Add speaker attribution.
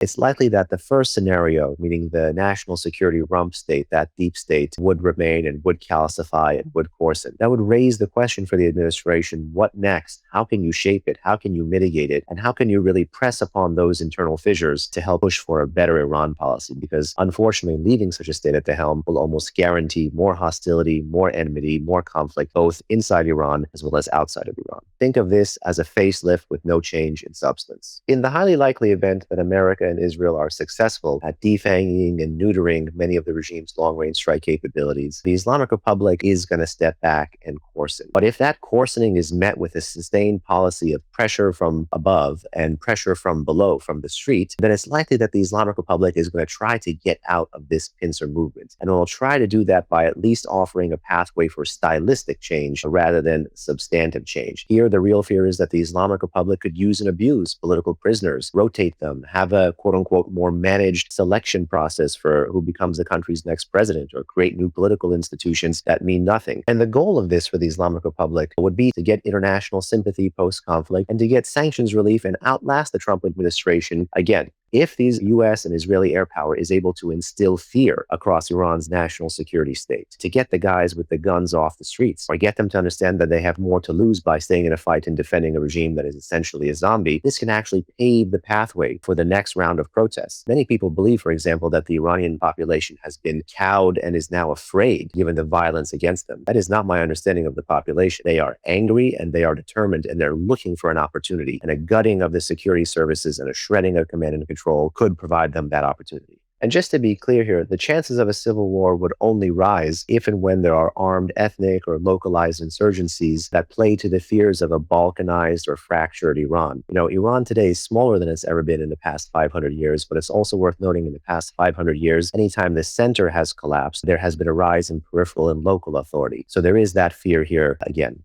Speaker 1: it's likely that the first scenario, meaning the national security rump state, that deep state, would remain and would calcify and would coarsen. That would raise the question for the administration, what next? How can you shape it? How can you mitigate it? And how can you really press upon those internal fissures to help push for a better Iran policy? Because unfortunately, leaving such a state at the helm will almost guarantee more hostility, more enmity, more conflict, both inside Iran as well as outside of Iran. Think of this as a facelift with no change in substance. In the highly likely event that America and Israel are successful at defanging and neutering many of the regime's long-range strike capabilities, the Islamic Republic is going to step back and coarsen. But if that coarsening is met with a sustained policy of pressure from above and pressure from below, from the street, then it's likely that the Islamic Republic is going to try to get out of this pincer movement. And it will try to do that by at least offering a pathway for stylistic change rather than substantive change. Here, the real fear is that the Islamic Republic could use and abuse political prisoners, rotate them, have a quote-unquote more managed selection process for who becomes the country's next president, or create new political institutions that mean nothing. And the goal of this for the Islamic Republic would be to get international sympathy post-conflict and to get sanctions relief and outlast the Trump administration again. If the U.S. and Israeli air power is able to instill fear across Iran's national security state, to get the guys with the guns off the streets, or get them to understand that they have more to lose by staying in a fight and defending a regime that is essentially a zombie, this can actually pave the pathway for the next round of protests. Many people believe, for example, that the Iranian population has been cowed and is now afraid given the violence against them. That is not my understanding of the population. They are angry and they are determined and they're looking for an opportunity, and a gutting of the security services and a shredding of command and control could provide them that opportunity. And just to be clear here, the chances of a civil war would only rise if and when there are armed ethnic or localized insurgencies that play to the fears of a balkanized or fractured Iran. Iran today is smaller than it's ever been in the past 500 years, but it's also worth noting in the past 500 years, anytime the center has collapsed, there has been a rise in peripheral and local authority. So there is that fear here again.